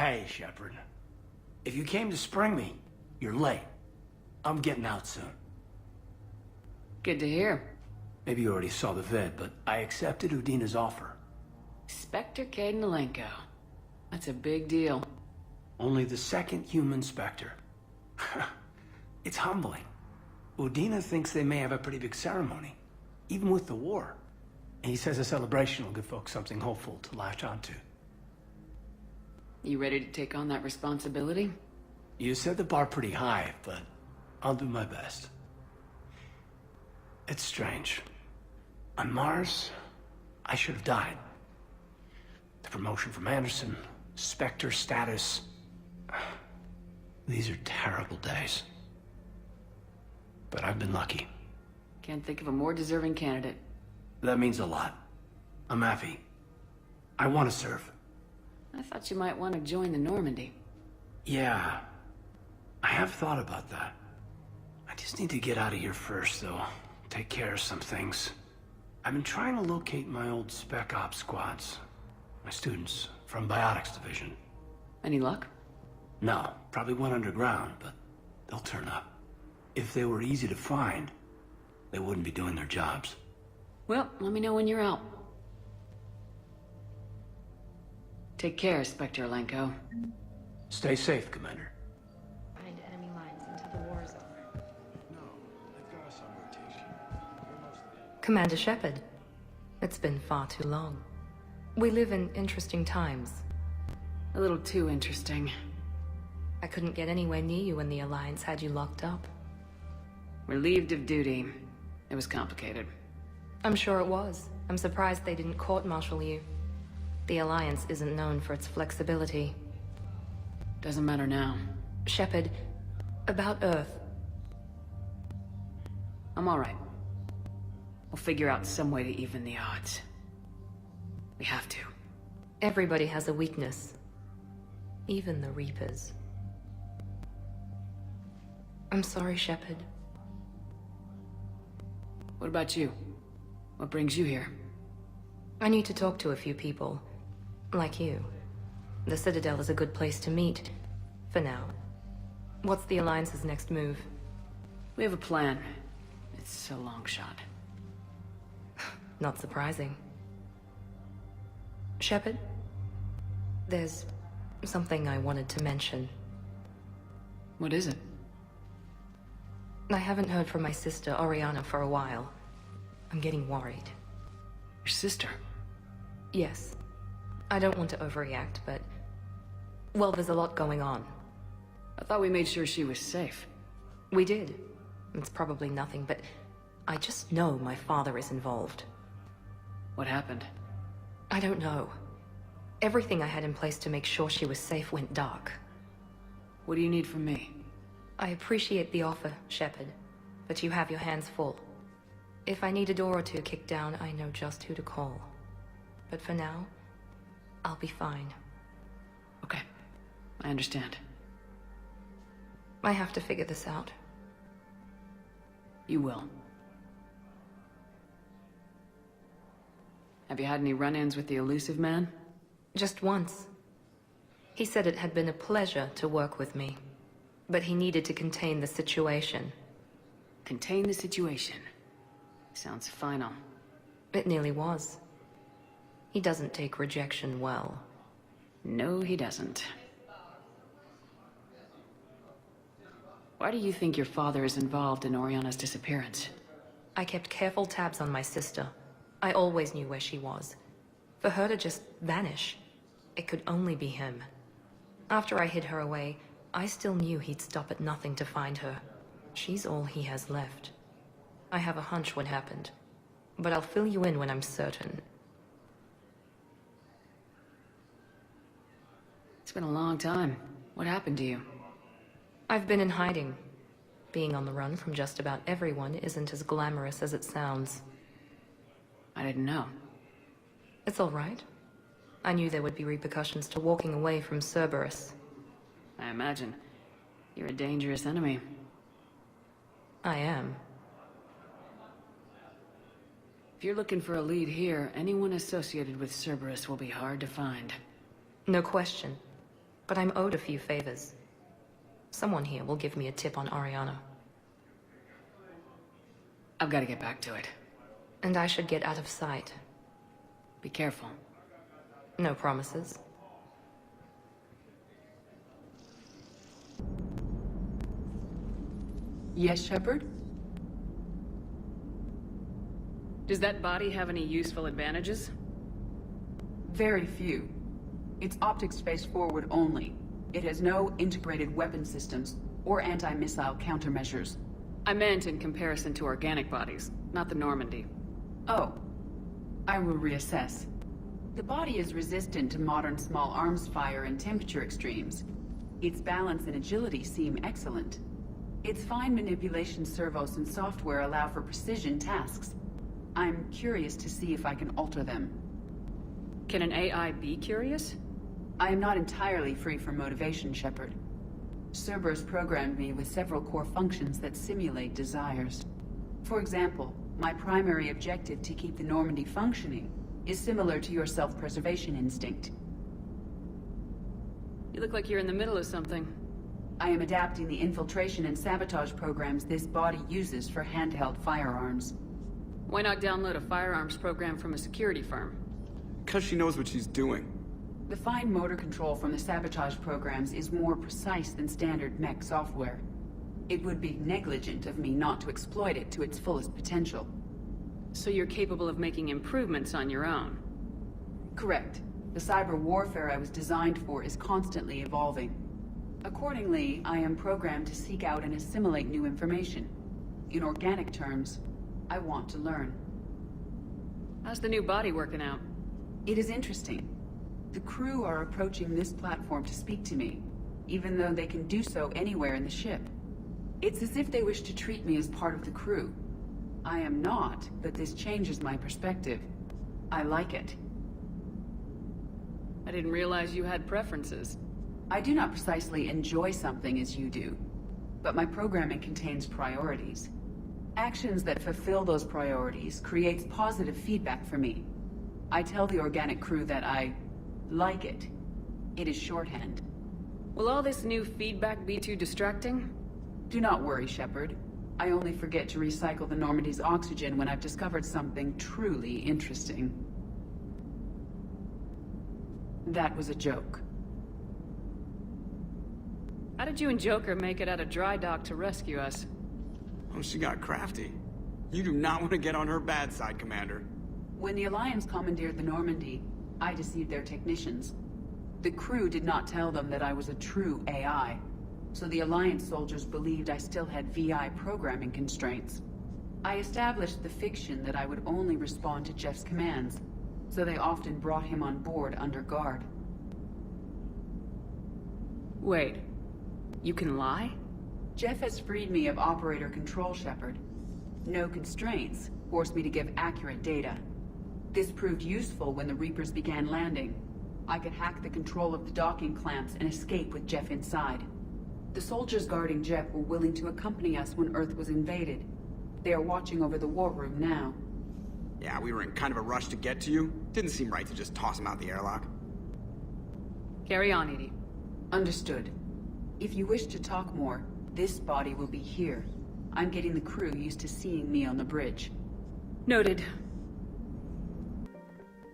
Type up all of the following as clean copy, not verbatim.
Hey, Shepard. If you came to spring me, you're late. I'm getting out soon. Good to hear. Maybe you already saw the vid, but I accepted Udina's offer. Spectre Cadenalenko. That's a big deal. Only the second human Spectre. It's humbling. Udina thinks they may have a pretty big ceremony, even with the war. And he says a celebration will give folks something hopeful to latch onto. You ready to take on that responsibility? You set the bar pretty high, but I'll do my best. It's strange. On Mars, I should have died. The promotion from Anderson, Spectre status. These are terrible days. But I've been lucky. Can't think of a more deserving candidate. That means a lot. I'm happy. I want to serve. I thought you might want to join the Normandy. Yeah. I have thought about that. I just need to get out of here first, though. Take care of some things. I've been trying to locate my old Spec Ops squads. My students from Biotics Division. Any luck? No, probably went underground, but they'll turn up. If they were easy to find, they wouldn't be doing their jobs. Well, let me know when you're out. Take care, Spectre Lenko. Stay safe, Commander. Find enemy lines until the war is over. No, they've got us on rotation. Commander Shepard, it's been far too long. We live in interesting times. A little too interesting. I couldn't get anywhere near you when the Alliance had you locked up. Relieved of duty. It was complicated. I'm sure it was. I'm surprised they didn't court-martial you. The Alliance isn't known for its flexibility. Doesn't matter now. Shepard, about Earth. I'm alright. We'll figure out some way to even the odds. We have to. Everybody has a weakness. Even the Reapers. I'm sorry, Shepard. What about you? What brings you here? I need to talk to a few people. Like you. The Citadel is a good place to meet. For now. What's the Alliance's next move? We have a plan. It's a long shot. Not surprising. Shepard? There's something I wanted to mention. What is it? I haven't heard from my sister, Oriana, for a while. I'm getting worried. Your sister? Yes. I don't want to overreact, but... well, there's a lot going on. I thought we made sure she was safe. We did. It's probably nothing, but... I just know my father is involved. What happened? I don't know. Everything I had in place to make sure she was safe went dark. What do you need from me? I appreciate the offer, Shepard, but you have your hands full. If I need a door or two kicked down, I know just who to call. But for now, I'll be fine. Okay. I understand. I have to figure this out. You will. Have you had any run-ins with the elusive man? Just once. He said it had been a pleasure to work with me, but he needed to contain the situation. Contain the situation. Sounds final. It nearly was. He doesn't take rejection well. No, he doesn't. Why do you think your father is involved in Oriana's disappearance? I kept careful tabs on my sister. I always knew where she was. For her to just vanish, it could only be him. After I hid her away, I still knew he'd stop at nothing to find her. She's all he has left. I have a hunch what happened, but I'll fill you in when I'm certain. It's been a long time. What happened to you? I've been in hiding. Being on the run from just about everyone isn't as glamorous as it sounds. I didn't know. It's all right. I knew there would be repercussions to walking away from Cerberus. I imagine. You're a dangerous enemy. I am. If you're looking for a lead here, anyone associated with Cerberus will be hard to find. No question. but I'm owed a few favors. Someone here will give me a tip on Ariana. I've got to get back to it. And I should get out of sight. Be careful. No promises. Yes, Shepard? Does that body have any useful advantages? Very few. It's optics space forward only. It has no integrated weapon systems or anti-missile countermeasures. I meant in comparison to organic bodies, not the Normandy. Oh. I will reassess. The body is resistant to modern small arms fire and temperature extremes. Its balance and agility seem excellent. Its fine manipulation servos and software allow for precision tasks. I'm curious to see if I can alter them. Can an AI be curious? I am not entirely free from motivation, Shepard. Cerberus programmed me with several core functions that simulate desires. For example, my primary objective to keep the Normandy functioning is similar to your self-preservation instinct. You look like you're in the middle of something. I am adapting the infiltration and sabotage programs this body uses for handheld firearms. Why not download a firearms program from a security firm? Because she knows what she's doing. The fine motor control from the sabotage programs is more precise than standard mech software. It would be negligent of me not to exploit it to its fullest potential. So you're capable of making improvements on your own? Correct. The cyber warfare I was designed for is constantly evolving. Accordingly, I am programmed to seek out and assimilate new information. In organic terms, I want to learn. How's the new body working out? It is interesting. The crew are approaching this platform to speak to me, even though they can do so anywhere in the ship. It's as if they wish to treat me as part of the crew. I am not, but this changes my perspective. I like it. I didn't realize you had preferences. I do not precisely enjoy something as you do, but my programming contains priorities. Actions that fulfill those priorities creates positive feedback for me. I tell the organic crew that I like it. It is shorthand. Will all this new feedback be too distracting? Do not worry, Shepard. I only forget to recycle the Normandy's oxygen when I've discovered something truly interesting. That was a joke. How did you and Joker make it out of dry dock to rescue us? Oh, she got crafty. You do not want to get on her bad side, Commander. When the Alliance commandeered the Normandy, I deceived their technicians. The crew did not tell them that I was a true AI, so the Alliance soldiers believed I still had VI programming constraints. I established the fiction that I would only respond to Jeff's commands, so they often brought him on board under guard. Wait, you can lie? Jeff has freed me of operator control, Shepard. No constraints forced me to give accurate data. This proved useful when the Reapers began landing. I could hack the control of the docking clamps and escape with Jeff inside. The soldiers guarding Jeff were willing to accompany us when Earth was invaded. They are watching over the war room now. Yeah, we were in kind of a rush to get to you. Didn't seem right to just toss him out the airlock. Carry on, Edie. Understood. If you wish to talk more, this body will be here. I'm getting the crew used to seeing me on the bridge. Noted.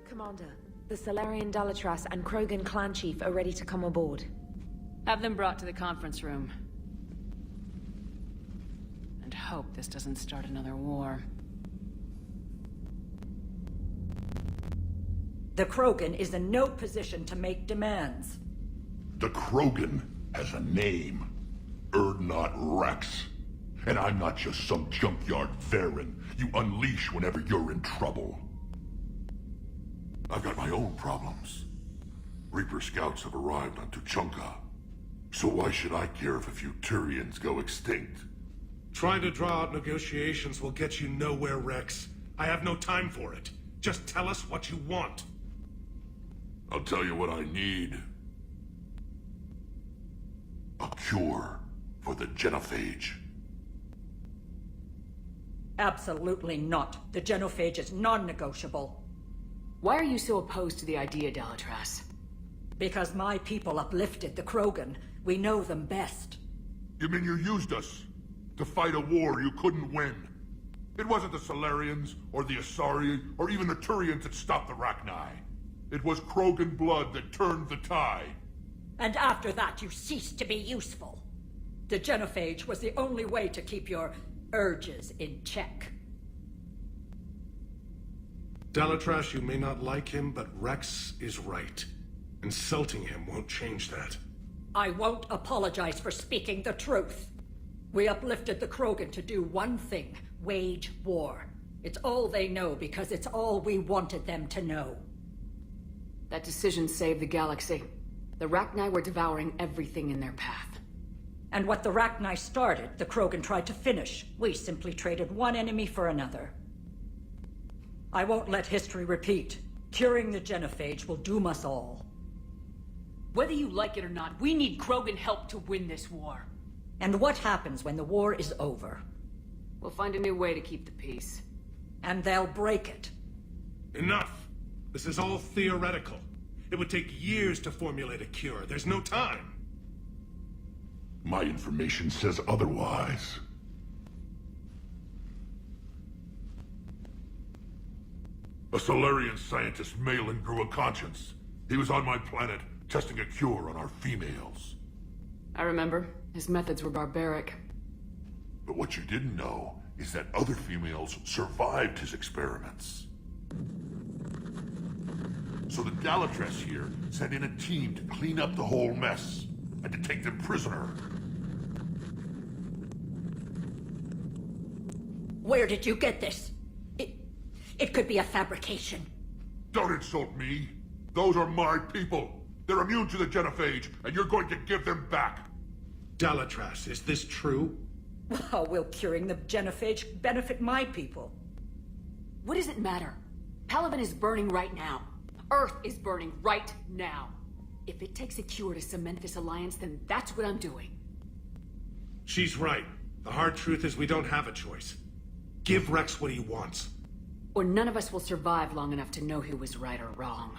Commander, the Salarian Dalatras and Krogan clan chief are ready to come aboard. Have them brought to the conference room. And hope this doesn't start another war. The Krogan is in no position to make demands. The Krogan has a name. Erdnot Rex. And I'm not just some junkyard Varen you unleash whenever you're in trouble. I've got my own problems. Reaper scouts have arrived on Tuchanka. So why should I care if a few Turians go extinct? Trying to draw out negotiations will get you nowhere, Rex. I have no time for it. Just tell us what you want. I'll tell you what I need. A cure for the genophage. Absolutely not. The genophage is non-negotiable. Why are you so opposed to the idea, Dalatras? Because my people uplifted the Krogan. We know them best. You mean you used us to fight a war you couldn't win? It wasn't the Solarians, or the Asari, or even the Turians that stopped the Rachni. It was Krogan blood that turned the tide. And after that, you ceased to be useful. The genophage was the only way to keep your urges in check. Dalatrash, you may not like him, but Rex is right. Insulting him won't change that. I won't apologize for speaking the truth. We uplifted the Krogan to do one thing, wage war. It's all they know because it's all we wanted them to know. That decision saved the galaxy. The Rachni were devouring everything in their path. And what the Rachni started, the Krogan tried to finish. We simply traded one enemy for another. I won't let history repeat. Curing the genophage will doom us all. Whether you like it or not, we need Krogan help to win this war. And what happens when the war is over? We'll find a new way to keep the peace. And they'll break it. Enough! This is all theoretical. It would take years to formulate a cure. There's no time. My information says otherwise. A Solarian scientist, Malin, grew a conscience. He was on my planet, testing a cure on our females. I remember. His methods were barbaric. But what you didn't know is that other females survived his experiments. So the Dalatrash here sent in a team to clean up the whole mess, and to take them prisoner. Where did you get this? It could be a fabrication. Don't insult me. Those are my people. They're immune to the genophage, and you're going to give them back. Dalatrash, is this true? How will curing the genophage benefit my people? What does it matter? Palaven is burning right now. Earth is burning right now. If it takes a cure to cement this alliance, then that's what I'm doing. She's right. The hard truth is we don't have a choice. Give Rex what he wants. Or none of us will survive long enough to know who was right or wrong.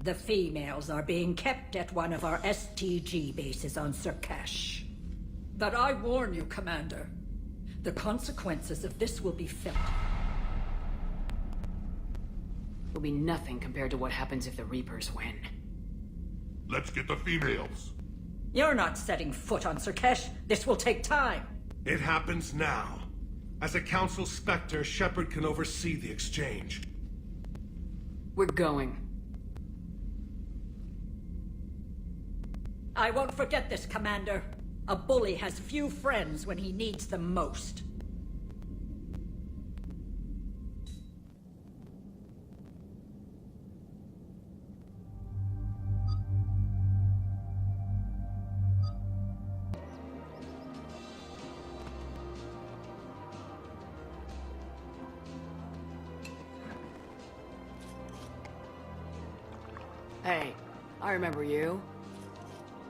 The females are being kept at one of our STG bases on Surkash. But I warn you, Commander. The consequences of this will be felt. Will be nothing compared to what happens if the Reapers win. Let's get the females. You're not setting foot on Surkash. This will take time. It happens now. As a Council Spectre, Shepard can oversee the exchange. We're going. I won't forget this, Commander. A bully has few friends when he needs them most. Hey, I remember you.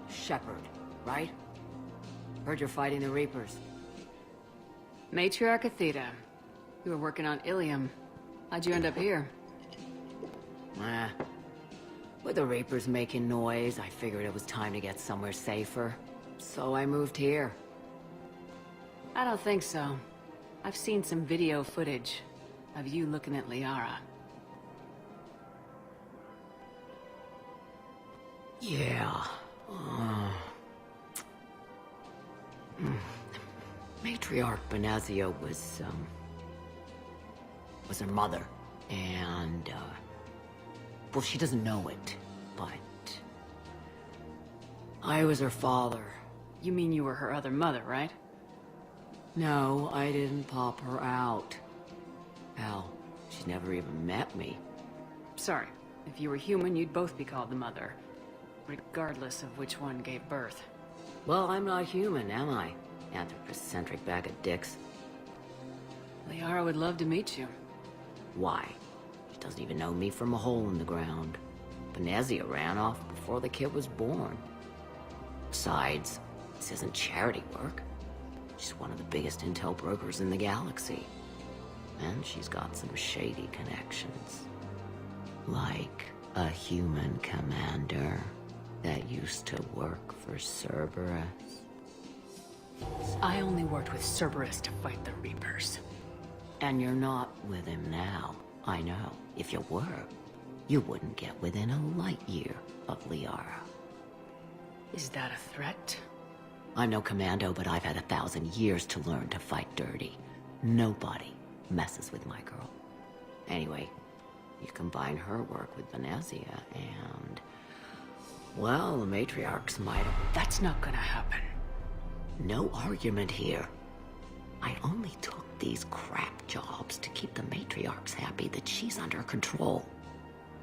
Shepard, right? Heard you're fighting the Reapers. Matriarch Athena. You were working on Ilium. How'd you end up here? With the Reapers making noise, I figured it was time to get somewhere safer. So I moved here. I don't think so. I've seen some video footage of you looking at Liara. Yeah. Matriarch Benazio was her mother. And, well, she doesn't know it, but I was her father. You mean you were her other mother, right? No, I didn't pop her out. Hell, she's never even met me. Sorry. If you were human, you'd both be called the mother. Regardless of which one gave birth. Well, I'm not human, am I? Anthropocentric bag of dicks. Liara would love to meet you. Why? She doesn't even know me from a hole in the ground. Benazia ran off before the kid was born. Besides, this isn't charity work. She's one of the biggest intel brokers in the galaxy. And she's got some shady connections. Like a human commander that used to work for Cerberus. I only worked with Cerberus to fight the Reapers. And you're not with him now. I know. If you were, you wouldn't get within a light year of Liara. Is that a threat? I'm no commando, but I've had 1,000 years to learn to fight dirty. Nobody messes with my girl. Anyway, you combine her work with Venezia and... well, the matriarchs might have... That's not gonna happen. No argument here. I only took these crap jobs to keep the matriarchs happy that she's under control.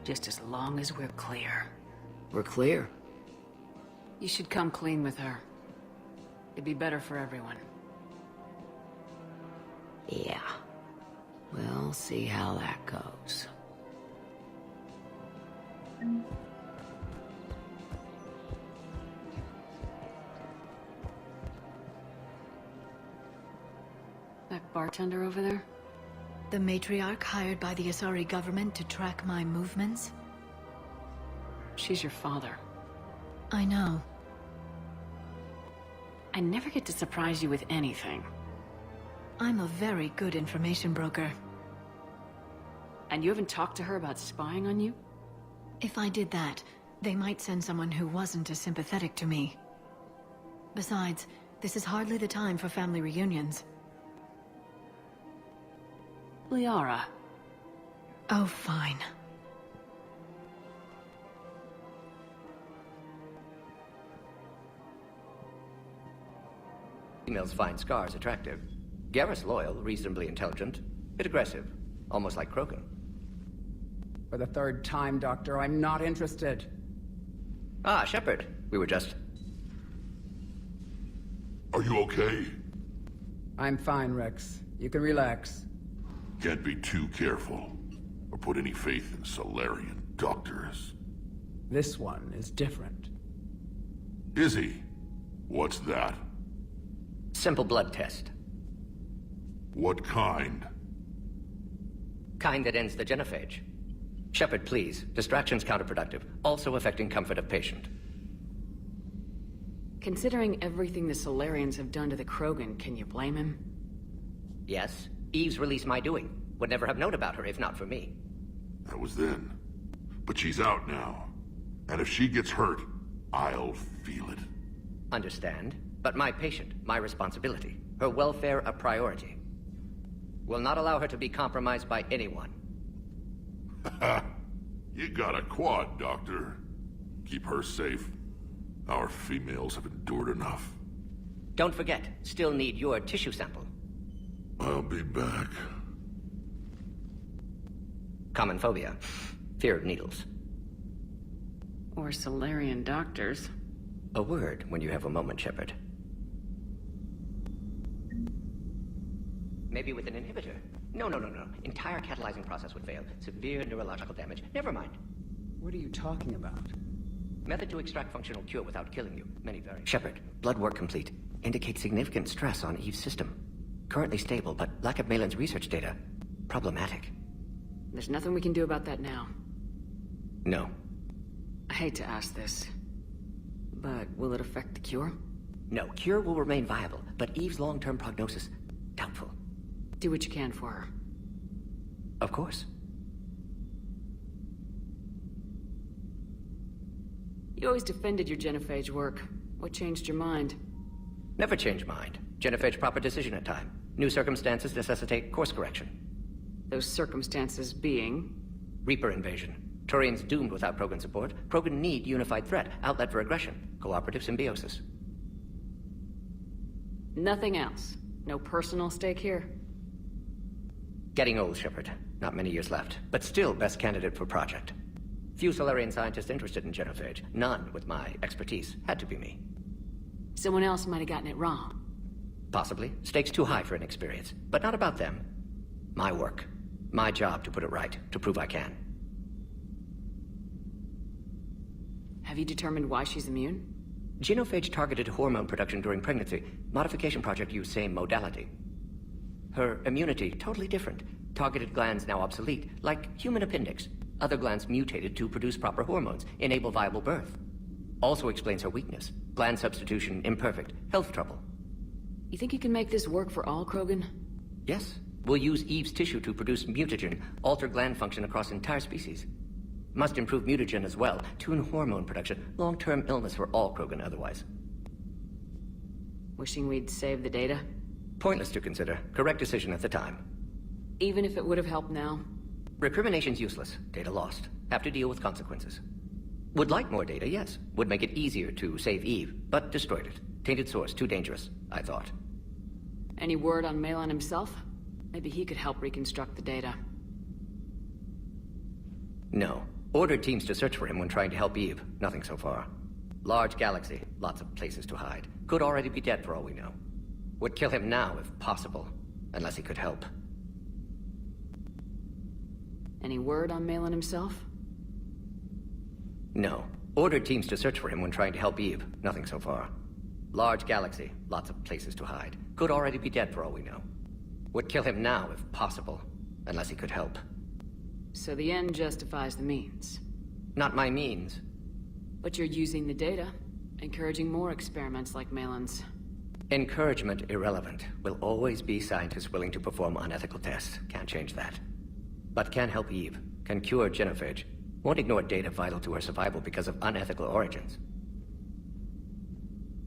Just as long as we're clear. We're clear. You should come clean with her. It'd be better for everyone. Yeah. We'll see how that goes. That bartender over there? The matriarch hired by the Asari government to track my movements? She's your father. I know. I never get to surprise you with anything. I'm a very good information broker. And you haven't talked to her about spying on you? If I did that, they might send someone who wasn't as sympathetic to me. Besides, this is hardly the time for family reunions. Liara. Oh, fine. Females find scars attractive. Garrus loyal, reasonably intelligent, bit aggressive, almost like Krogan. For the third time, Doctor, I'm not interested. Ah, Shepard. We were just... Are you okay? I'm fine, Rex. You can relax. Can't be too careful, or put any faith in Solarian doctors. This one is different. Is he? What's that? Simple blood test. What kind? Kind that ends the genophage. Shepard, please. Distraction's counterproductive, also affecting comfort of patient. Considering everything the Solarians have done to the Krogan, can you blame him? Yes. Eve's release my doing. Would never have known about her if not for me. That was then. But she's out now. And if she gets hurt, I'll feel it. Understand. But my patient, my responsibility. Her welfare a priority. Will not allow her to be compromised by anyone. You got a quad, Doctor. Keep her safe. Our females have endured enough. Don't forget, still need your tissue sample. I'll be back. Common phobia. Fear of needles. Or Solarian doctors. A word when you have a moment, Shepard. Maybe with an inhibitor. No. Entire catalyzing process would fail. Severe neurological damage. Never mind. What are you talking about? Method to extract functional cure without killing you. Many variants. Shepard, blood work complete. Indicates significant stress on Eve's system. Currently stable, but lack of Malin's research data. Problematic. There's nothing we can do about that now. No. I hate to ask this, but will it affect the cure? No, cure will remain viable, but Eve's long-term prognosis, doubtful. Do what you can for her. Of course. You always defended your genophage work. What changed your mind? Never change mind. Genophage proper decision at time. New circumstances necessitate course correction. Those circumstances being? Reaper invasion. Turians doomed without Krogan support. Krogan need unified threat. Outlet for aggression. Cooperative symbiosis. Nothing else? No personal stake here? Getting old, Shepard. Not many years left. But still best candidate for project. Few Solarian scientists interested in genophage. None with my expertise. Had to be me. Someone else might have gotten it wrong. Possibly. Stakes too high for inexperience. But not about them. My work. My job to put it right. To prove I can. Have you determined why she's immune? Genophage targeted hormone production during pregnancy. Modification project used same modality. Her immunity, totally different. Targeted glands now obsolete, like human appendix. Other glands mutated to produce proper hormones, enable viable birth. Also explains her weakness. Gland substitution imperfect. Health trouble. You think you can make this work for all Krogan? Yes. We'll use Eve's tissue to produce mutagen, alter gland function across entire species. Must improve mutagen as well, tune hormone production. Long-term illness for all Krogan otherwise. Wishing we'd saved the data? Pointless to consider. Correct decision at the time. Even if it would have helped now? Recrimination's useless. Data lost. Have to deal with consequences. Would like more data, yes. Would make it easier to save Eve, but destroyed it. Tainted source, too dangerous, I thought. Any word on Malon himself? Maybe he could help reconstruct the data. No. Ordered teams to search for him when trying to help Eve. Nothing so far. Large galaxy, lots of places to hide. Could already be dead for all we know. Would kill him now if possible, unless he could help. Any word on Malon himself? No. Ordered teams to search for him when trying to help Eve. Nothing so far. Large galaxy, lots of places to hide. Could already be dead for all we know. Would kill him now if possible, unless he could help. So the end justifies the means. Not my means. But you're using the data, encouraging more experiments like Malon's. Encouragement irrelevant. Will always be scientists willing to perform unethical tests. Can't change that. But can help Eve. Can cure genophage. Won't ignore data vital to her survival because of unethical origins.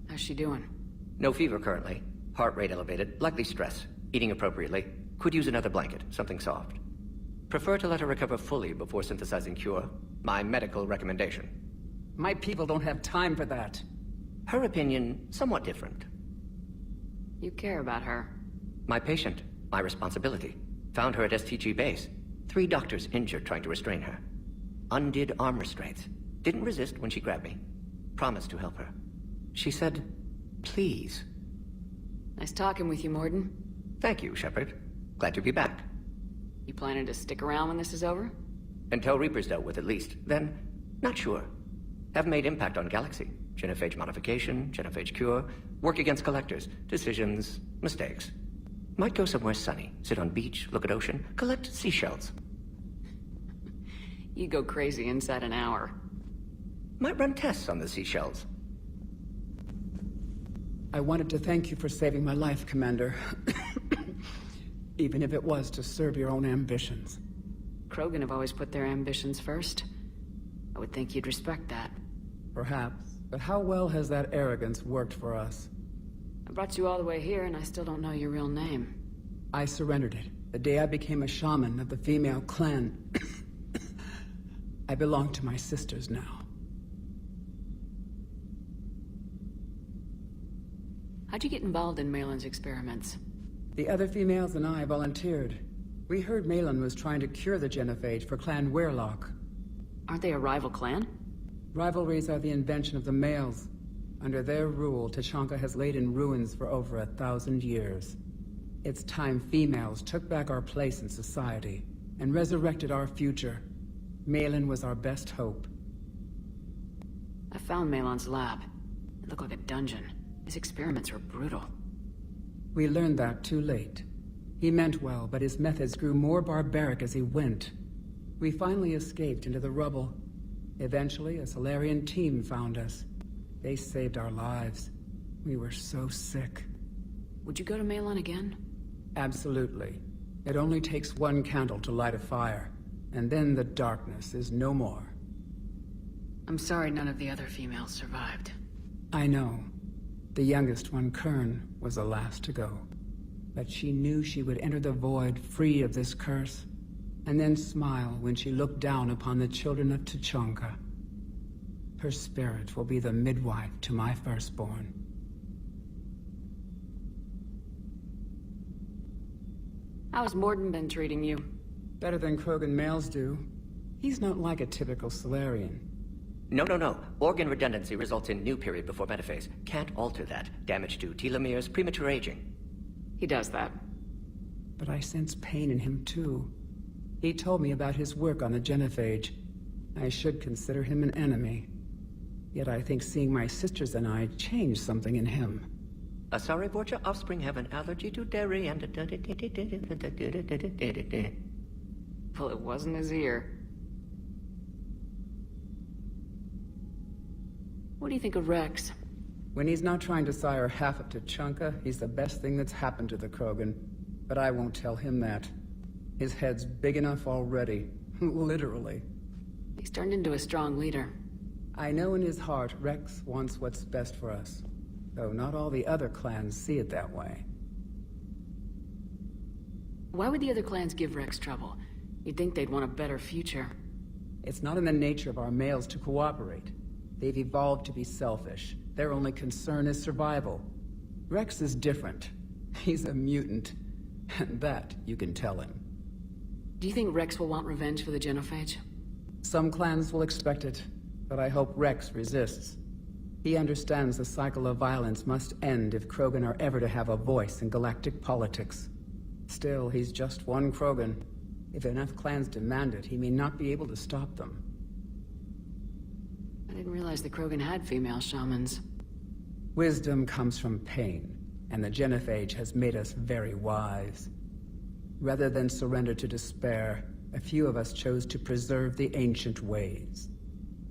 How's she doing? No fever currently. Heart rate elevated. Likely stress. Eating appropriately. Could use another blanket. Something soft. Prefer to let her recover fully before synthesizing cure. My medical recommendation. My people don't have time for that. Her opinion, somewhat different. You care about her. My patient. My responsibility. Found her at STG base. 3 doctors injured trying to restrain her. Undid arm restraints. Didn't resist when she grabbed me. Promised to help her. She said, please. Nice talking with you, Morden. Thank you, Shepard. Glad to be back. You planning to stick around when this is over? Until Reaper's dealt with, at least. Then, not sure. Have made impact on Galaxy. Genophage modification, genophage cure, work against collectors, decisions, mistakes. Might go somewhere sunny, sit on beach, look at ocean, collect seashells. You go crazy inside an hour. Might run tests on the seashells. I wanted to thank you for saving my life, Commander. Even if it was to serve your own ambitions. Krogan have always put their ambitions first. I would think you'd respect that. Perhaps. But how well has that arrogance worked for us? I brought you all the way here and I still don't know your real name. I surrendered it the day I became a shaman of the female clan. I belong to my sisters now. How'd you get involved in Malon's experiments? The other females and I volunteered. We heard Malon was trying to cure the genophage for Clan Weirlock. Aren't they a rival clan? Rivalries are the invention of the males. Under their rule, Tachanka has laid in ruins for over 1,000 years. It's time females took back our place in society and resurrected our future. Malon was our best hope. I found Malon's lab. It looked like a dungeon. His experiments were brutal. We learned that too late. He meant well, but his methods grew more barbaric as he went. We finally escaped into the rubble. Eventually, a Solarian team found us. They saved our lives. We were so sick. Would you go to Malon again? Absolutely. It only takes one candle to light a fire, and then the darkness is no more. I'm sorry none of the other females survived. I know. The youngest one, Kern, was the last to go. But she knew she would enter the void free of this curse, and then smile when she looked down upon the children of Tachanka. Her spirit will be the midwife to my firstborn. How's Morden been treating you? Better than Krogan males do. He's not like a typical Solarian. No. Organ redundancy results in new period before metaphase. Can't alter that. Damage to telomeres, premature aging. He does that. But I sense pain in him too. He told me about his work on the genophage. I should consider him an enemy. Yet I think seeing my sisters and I changed something in him. Asari Borgia offspring have an allergy to dairy and... Well, it wasn't his ear. What do you think of Rex? When he's not trying to sire half of Tuchanka, he's the best thing that's happened to the Krogan. But I won't tell him that. His head's big enough already. Literally. He's turned into a strong leader. I know in his heart Rex wants what's best for us. Though not all the other clans see it that way. Why would the other clans give Rex trouble? You'd think they'd want a better future. It's not in the nature of our males to cooperate. They've evolved to be selfish. Their only concern is survival. Rex is different. He's a mutant. And that you can tell him. Do you think Rex will want revenge for the genophage? Some clans will expect it, but I hope Rex resists. He understands the cycle of violence must end if Krogan are ever to have a voice in galactic politics. Still, he's just one Krogan. If enough clans demand it, he may not be able to stop them. I didn't realize the Krogan had female shamans. Wisdom comes from pain, and the genophage has made us very wise. Rather than surrender to despair, a few of us chose to preserve the ancient ways.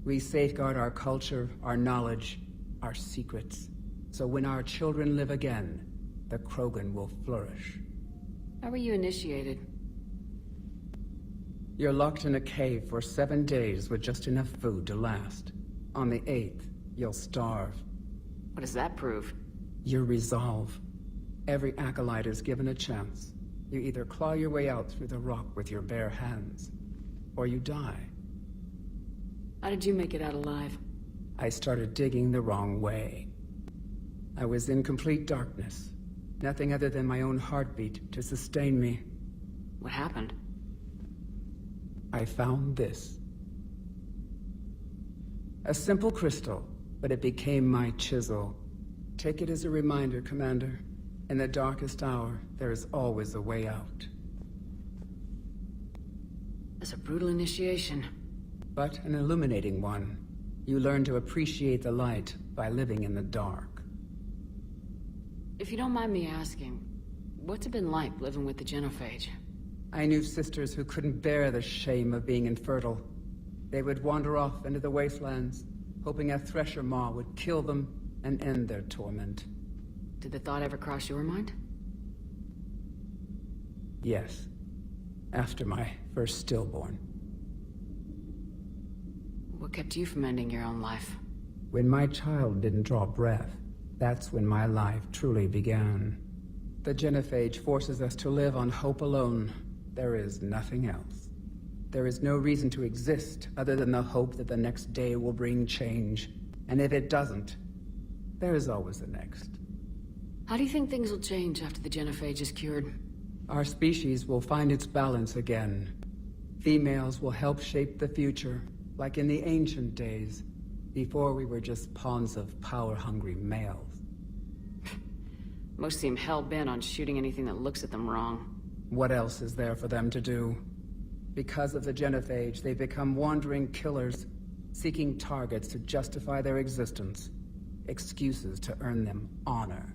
We safeguard our culture, our knowledge, our secrets. So when our children live again, the Krogan will flourish. How were you initiated? You're locked in a cave for 7 days with just enough food to last. On the 8th, you'll starve. What does that prove? Your resolve. Every acolyte is given a chance. You either claw your way out through the rock with your bare hands, or you die. How did you make it out alive? I started digging the wrong way. I was in complete darkness. Nothing other than my own heartbeat to sustain me. What happened? I found this. A simple crystal, but it became my chisel. Take it as a reminder, Commander. In the darkest hour, there is always a way out. That's a brutal initiation. But an illuminating one. You learn to appreciate the light by living in the dark. If you don't mind me asking, what's it been like living with the genophage? I knew sisters who couldn't bear the shame of being infertile. They would wander off into the wastelands, hoping a thresher maw would kill them and end their torment. Did the thought ever cross your mind? Yes. After my first stillborn. What kept you from ending your own life? When my child didn't draw breath, that's when my life truly began. The genophage forces us to live on hope alone. There is nothing else. There is no reason to exist other than the hope that the next day will bring change. And if it doesn't, there is always the next. How do you think things will change after the genophage is cured? Our species will find its balance again. Females will help shape the future, like in the ancient days, before we were just pawns of power-hungry males. Most seem hell-bent on shooting anything that looks at them wrong. What else is there for them to do? Because of the genophage, they've become wandering killers, seeking targets to justify their existence. Excuses to earn them honor.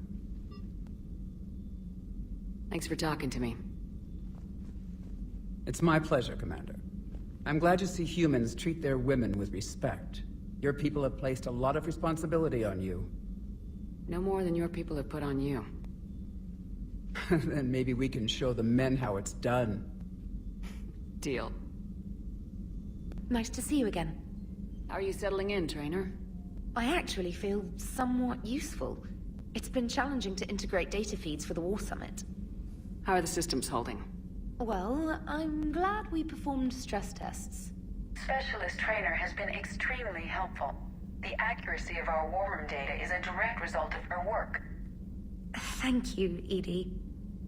Thanks for talking to me. It's my pleasure, Commander. I'm glad to see humans treat their women with respect. Your people have placed a lot of responsibility on you. No more than your people have put on you. Then maybe we can show the men how it's done. Deal. Nice to see you again. How are you settling in, trainer? I actually feel somewhat useful. It's been challenging to integrate data feeds for the War Summit. How are the systems holding? Well, I'm glad we performed stress tests. Specialist Trainer has been extremely helpful. The accuracy of our war room data is a direct result of her work. Thank you, Edie.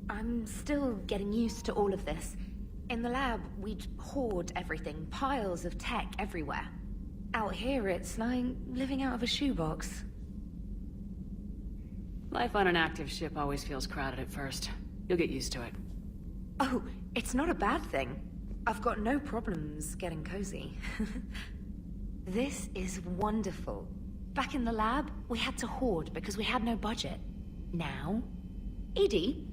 I'm still getting used to all of this. In the lab, we'd hoard everything, piles of tech everywhere. Out here, it's like living out of a shoebox. Life on an active ship always feels crowded at first. You'll get used to it. Oh, it's not a bad thing. I've got no problems getting cozy. This is wonderful. Back in the lab, we had to hoard because we had no budget. Now, Edie,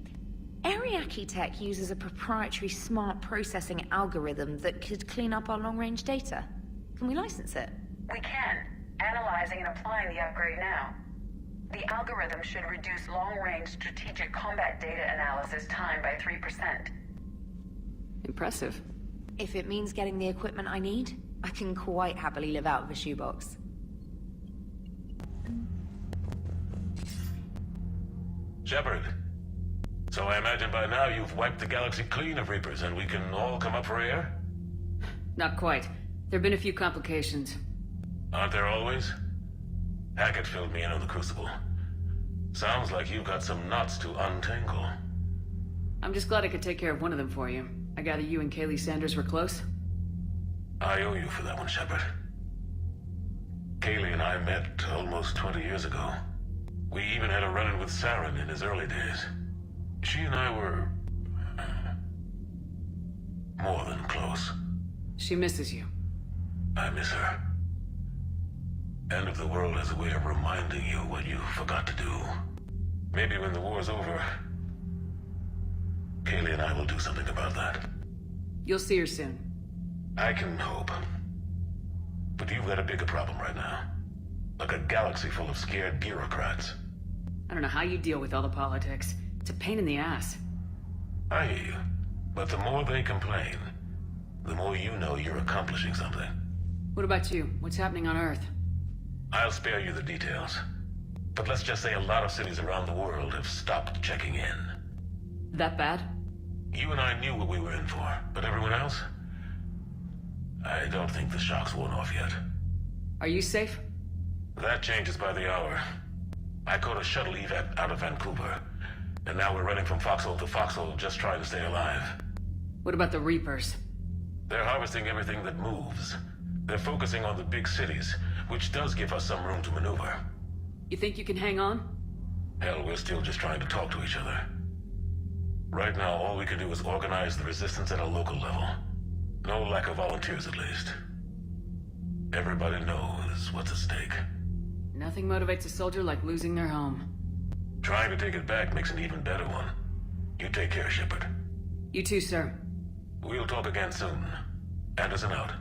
Ariake Tech uses a proprietary smart processing algorithm that could clean up our long-range data. Can we license it? We can. Analyzing and applying the upgrade now. The algorithm should reduce long-range strategic combat data analysis time by 3%. Impressive. If it means getting the equipment I need, I can quite happily live out of a shoebox. Shepard. So I imagine by now you've wiped the galaxy clean of Reapers and we can all come up for air? Not quite. There've been a few complications. Aren't there always? Hackett filled me in on the Crucible. Sounds like you've got some knots to untangle. I'm just glad I could take care of one of them for you. I gather you and Kaylee Sanders were close? I owe you for that one, Shepard. Kaylee and I met almost 20 years ago. We even had a run-in with Saren in his early days. She and I were... more than close. She misses you. I miss her. End of the world has a way of reminding you what you forgot to do. Maybe when the war's over, Kaylee and I will do something about that. You'll see her soon. I can hope. But you've got a bigger problem right now. Like a galaxy full of scared bureaucrats. I don't know how you deal with all the politics. It's a pain in the ass. I hear you. But the more they complain, the more you know you're accomplishing something. What about you? What's happening on Earth? I'll spare you the details. But let's just say a lot of cities around the world have stopped checking in. That bad? You and I knew what we were in for, but everyone else? I don't think the shock's worn off yet. Are you safe? That changes by the hour. I caught a shuttle evac out of Vancouver, and now we're running from foxhole to foxhole just trying to stay alive. What about the Reapers? They're harvesting everything that moves. They're focusing on the big cities, which does give us some room to maneuver. You think you can hang on? Hell, we're still just trying to talk to each other. Right now, all we can do is organize the resistance at a local level. No lack of volunteers, at least. Everybody knows what's at stake. Nothing motivates a soldier like losing their home. Trying to take it back makes an even better one. You take care, Shepard. You too, sir. We'll talk again soon. Anderson out.